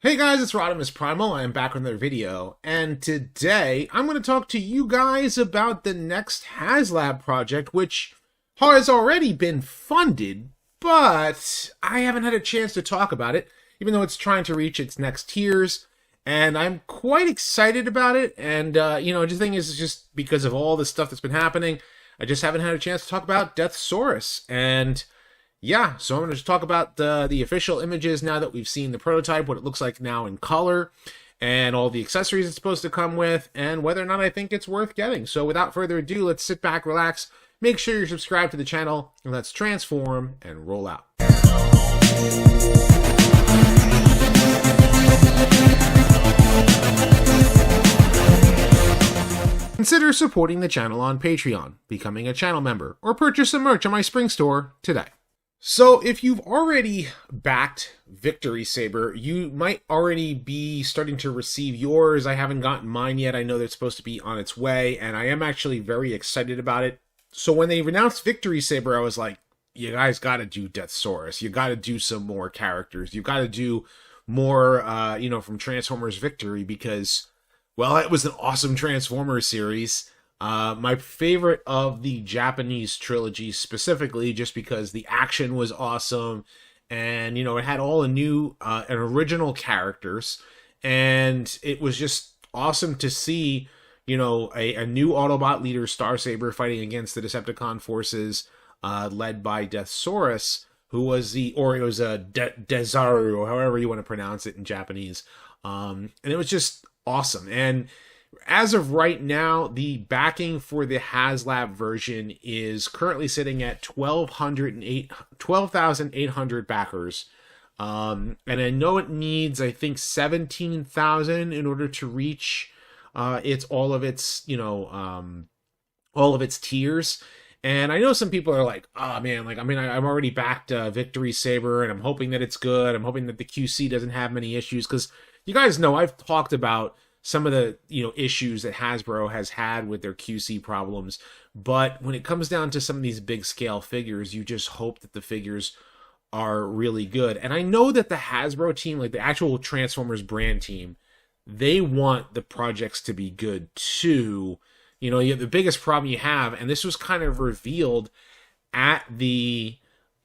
Hey guys, it's RodimusPrimal. I am back with another video, and today I'm going to talk to you guys about the next Haslab project, which has already been funded, but I haven't had a chance to talk about it, even though it's trying to reach its next tiers, and I'm quite excited about it, and, the thing is, it's just because of all the stuff that's been happening, I just haven't had a chance to talk about Deathsaurus, and yeah, so I'm going to talk about the official images now that we've seen the prototype, what it looks like now in color, and all the accessories it's supposed to come with, and whether or not I think it's worth getting. So without further ado, let's sit back, relax, make sure you're subscribed to the channel, and let's transform and roll out. Consider supporting the channel on Patreon, becoming a channel member, or purchase some merch on my spring store today. So if you've already backed Victory Saber, you might already be starting to receive yours. I haven't gotten mine yet. I know that it's supposed to be on its way, and I am actually very excited about it. So when they announced Victory Saber, I was like, you guys got to do Deathsaurus. You got to do some more characters. You got to do more, from Transformers Victory, because, well, it was an awesome Transformers series. My favorite of the Japanese trilogy specifically, just because the action was awesome, and, it had all the new and original characters, and it was just awesome to see, a new Autobot leader, Starsaber, fighting against the Decepticon forces, led by Deathsaurus, who was Deathsaurus, however you want to pronounce it in Japanese, and it was just awesome. And as of right now, the backing for the Haslab version is currently sitting at 12,800 backers. And I know it needs, I think, 17,000 in order to reach all of its tiers. And I know some people are like, oh man, I'm already backed Victory Saber, and I'm hoping that it's good. I'm hoping that the QC doesn't have many issues, because you guys know I've talked about some of the issues that Hasbro has had with their QC problems, but when it comes down to some of these big scale figures, you just hope that the figures are really good. And I know that the Hasbro team, like the actual Transformers brand team, they want the projects to be good too. The biggest problem you have, and this was kind of revealed at the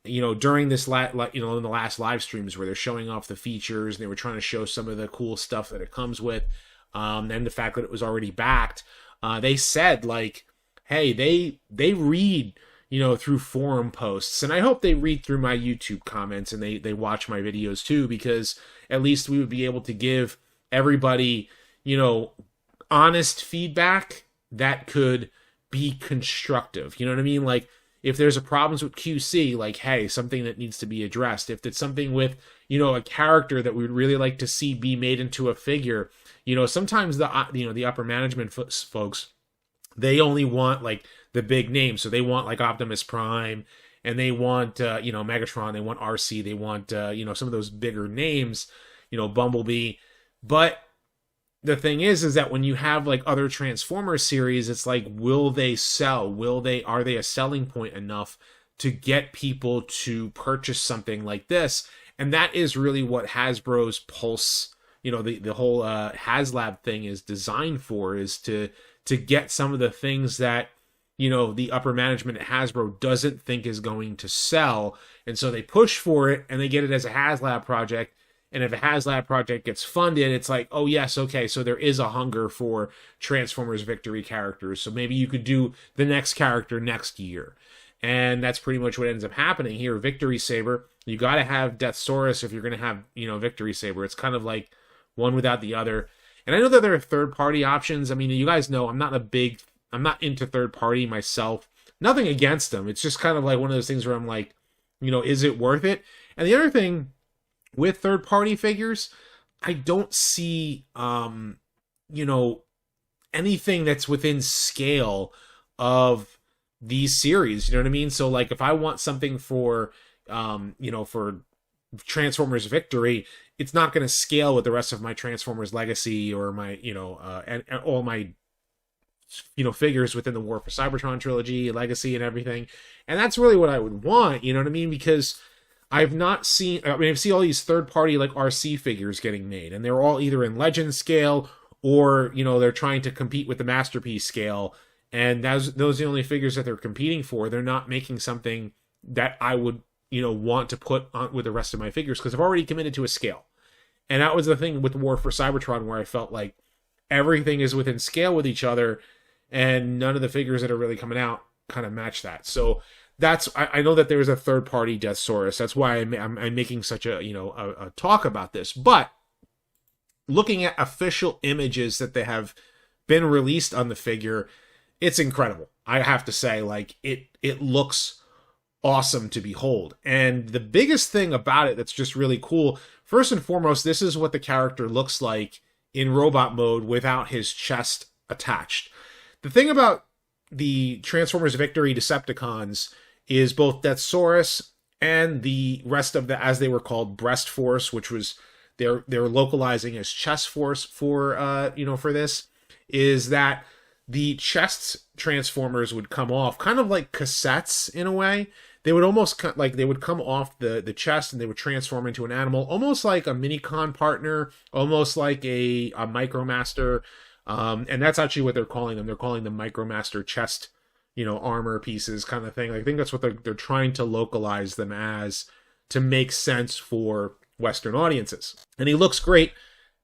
during this in the last live streams where they're showing off the features, and they were trying to show some of the cool stuff that it comes with. And the fact that it was already backed, they said, like, hey, they read, through forum posts, and I hope they read through my YouTube comments, and they watch my videos too, because at least we would be able to give everybody, honest feedback that could be constructive. You know what I mean? Like, if there's a problems with QC, like, hey, something that needs to be addressed. If it's something with, a character that we'd really like to see be made into a figure, sometimes the upper management folks, they only want like the big names. So they want like Optimus Prime, and they want, Megatron, they want RC, they want, some of those bigger names, Bumblebee. But the thing is that when you have like other Transformers series, it's like, will they sell? Are they a selling point enough to get people to purchase something like this? And that is really what Hasbro's Pulse, the whole Haslab thing is designed for, is to get some of the things that, the upper management at Hasbro doesn't think is going to sell. And so they push for it, and they get it as a Haslab project. And if a Haslab project gets funded, it's like, oh yes, okay, so there is a hunger for Transformers Victory characters. So maybe you could do the next character next year. And that's pretty much what ends up happening here. Victory Saber, you got to have Deathsaurus if you're going to have, Victory Saber. It's kind of like one without the other. And I know that there are third-party options. I mean, you guys know I'm not into third-party myself. Nothing against them. It's just kind of like one of those things where I'm like, is it worth it? And the other thing with third-party figures, I don't see, anything that's within scale of these series. You know what I mean? So, like, if I want something for, for Transformers Victory, it's not going to scale with the rest of my Transformers Legacy or my, and all my, figures within the War for Cybertron trilogy, Legacy, and everything. And that's really what I would want. You know what I mean? Because I've not seen, I mean, I've seen all these third-party, like, RC figures getting made, and they're all either in Legend scale, or, you know, they're trying to compete with the Masterpiece scale, and those are the only figures that they're competing for. They're not making something that I would, you know, want to put on with the rest of my figures, because I've already committed to a scale. And that was the thing with War for Cybertron, where I felt like everything is within scale with each other, and none of the figures that are really coming out kind of match that. So I know that there's a third-party Deathsaurus. That's why I'm making such a, you know, a talk about this. But looking at official images that they have been released on the figure, it's incredible. I have to say, like, it looks awesome to behold. And the biggest thing about it that's just really cool, first and foremost, this is what the character looks like in robot mode without his chest attached. The thing about the Transformers Victory Decepticons is both Deathsaurus and the rest of the, as they were called, Breast Force, which was they're localizing as Chest Force for you know, for this, is that the chest transformers would come off kind of like cassettes in a way. They would almost like they would come off the chest, and they would transform into an animal, almost like a Minicon partner, almost like a Micromaster. And that's actually what they're calling them. They're calling them Micromaster chest, you know, armor pieces kind of thing. I think that's what they're trying to localize them as, to make sense for Western audiences. And he looks great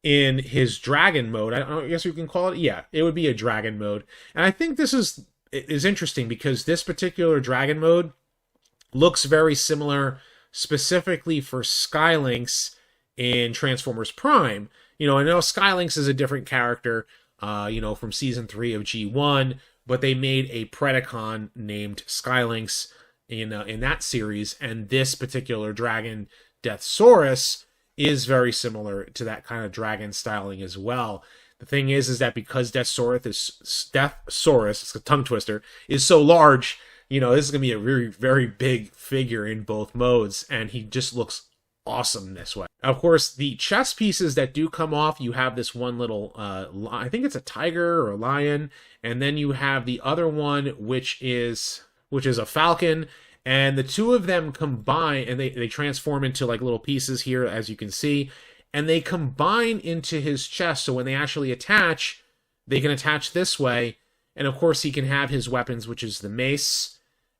in his dragon mode. I guess you can call it. Yeah, it would be a dragon mode. And I think this is interesting, because this particular dragon mode looks very similar specifically for Skylinks in Transformers Prime. You know, I know Skylinks is a different character, you know, from season 3 of G1, but they made a Predacon named Skylinks in that series, and this particular dragon, Deathsaurus, is very similar to that kind of dragon styling as well. The thing is that because Deathsaurus, it's a tongue twister, is so large, you know, this is going to be a very, very big figure in both modes, and he just looks awesome this way. Of course, the chest pieces that do come off, you have this one little, I think it's a tiger or a lion, and then you have the other one, which is a falcon, and the two of them combine, and they transform into like little pieces here, as you can see, and they combine into his chest, so when they actually attach, they can attach this way, and of course he can have his weapons, which is the mace,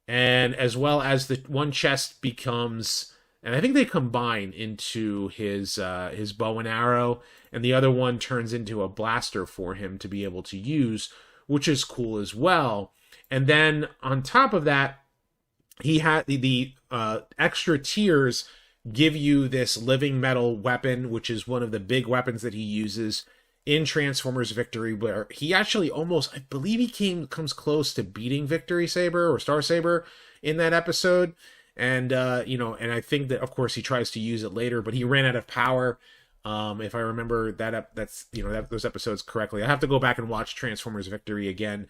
and as well as the one chest becomes, and I think they combine into his bow and arrow, and the other one turns into a blaster for him to be able to use, which is cool as well. And then on top of that, he had the extra tiers give you this living metal weapon, which is one of the big weapons that he uses in Transformers Victory, where he actually almost, I believe he comes close to beating Victory Saber or Star Saber in that episode. And, you know, and I think that, of course, he tries to use it later, but he ran out of power. If I remember those episodes correctly. I have to go back and watch Transformers Victory again,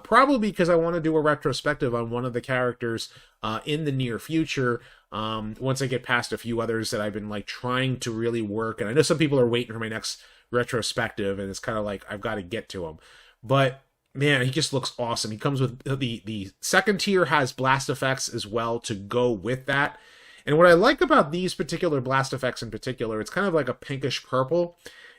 probably because I want to do a retrospective on one of the characters in the near future, once I get past a few others that I've been like trying to really work. And I know some people are waiting for my next retrospective, and it's kind of like I've got to get to him. But man, he just looks awesome. He comes with the second tier has blast effects as well to go with that. And what I like about these particular blast effects in particular, it's kind of like a pinkish purple,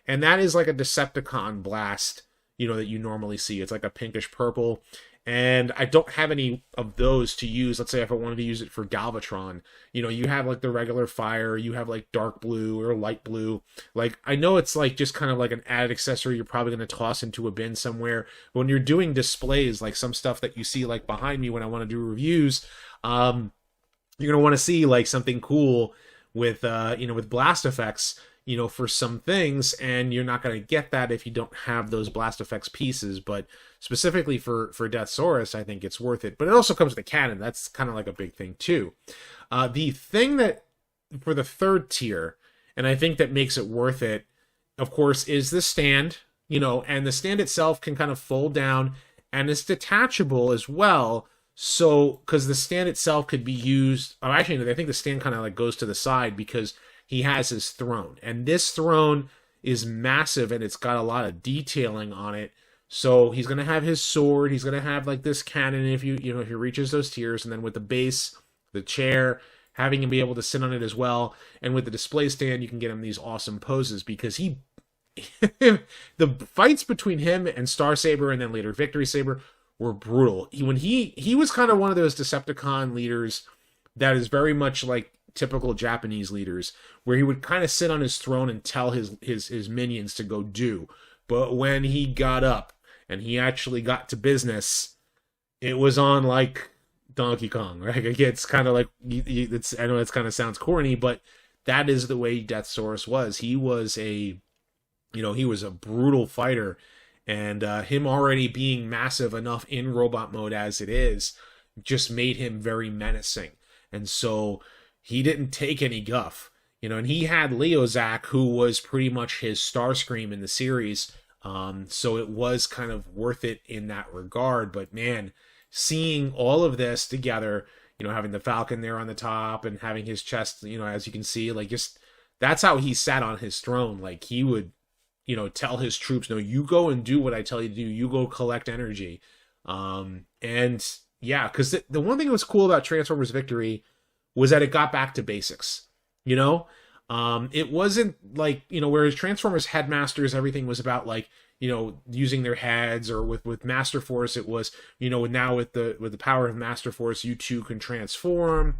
and that is like a Decepticon blast, you know, that you normally see. It's like a pinkish purple, and I don't have any of those to use. Let's say if I wanted to use it for Galvatron, you know, you have like the regular fire, you have like dark blue or light blue. Like, I know it's like just kind of like an added accessory you're probably going to toss into a bin somewhere. But when you're doing displays, like some stuff that you see like behind me when I want to do reviews, you're going to want to see like something cool with, you know, with blast effects, you know, for some things, and you're not going to get that if you don't have those blast effects pieces. But specifically for Deathsaurus, I think it's worth it. But it also comes with a cannon. That's kind of like a big thing too. The thing that for the third tier, and I think that makes it worth it, of course, is the stand, you know, and the stand itself can kind of fold down, and it's detachable as well. So, because the stand itself could be used, actually, I think the stand kind of like goes to the side because he has his throne. And this throne is massive, and it's got a lot of detailing on it. So he's going to have his sword, he's going to have like this cannon if he reaches those tiers, and then with the base, the chair, having him be able to sit on it as well. And with the display stand, you can get him these awesome poses because he the fights between him and Starsaber and then later Victory Saber were brutal. He was kind of one of those Decepticon leaders that is very much like typical Japanese leaders, where he would kind of sit on his throne and tell his minions to go do. But when he got up and he actually got to business, it was on like Donkey Kong, right? It's kind of like, I know it kind of sounds corny, but that is the way Deathsaurus was. He was a brutal fighter, and him already being massive enough in robot mode as it is just made him very menacing. And so he didn't take any guff, and he had Leozak, who was pretty much his Starscream in the series. So it was kind of worth it in that regard. But man, seeing all of this together, having the Falcon there on the top and having his chest, as you can see, like, just that's how he sat on his throne. Like, he would, tell his troops, no, you go and do what I tell you to do. You go collect energy. And yeah, because the one thing that was cool about Transformers Victory was that it got back to basics, it wasn't like, whereas Transformers Headmasters, everything was about like, using their heads, or with Master Force, it was, now with the power of Master Force, you too can transform.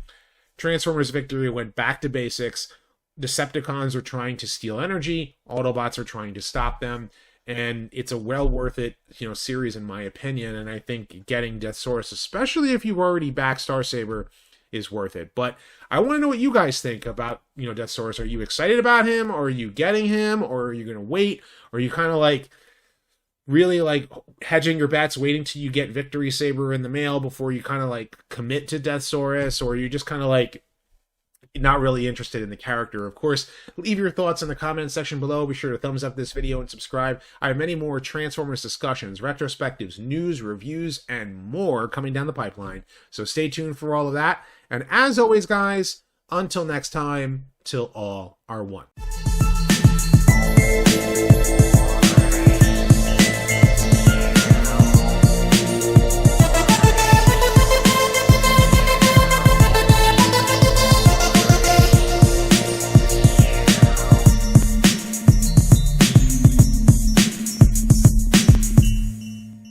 Transformers Victory went back to basics. Decepticons are trying to steal energy. Autobots are trying to stop them. And it's a well worth it, series in my opinion. And I think getting Deathsaurus, especially if you've already backed Starsaber, is worth it. But I want to know what you guys think about, Deathsaurus. Are you excited about him, or are you getting him, or are you going to wait? Or are you kind of like really like hedging your bets, waiting till you get Victory Saber in the mail before you kind of like commit to Deathsaurus? Or are you just kind of like not really interested in the character? Of course, leave your thoughts in the comment section below. Be sure to thumbs up this video and subscribe. I have many more Transformers discussions, retrospectives, news, reviews, and more coming down the pipeline. So stay tuned for all of that. And as always, guys, until next time, till all are one.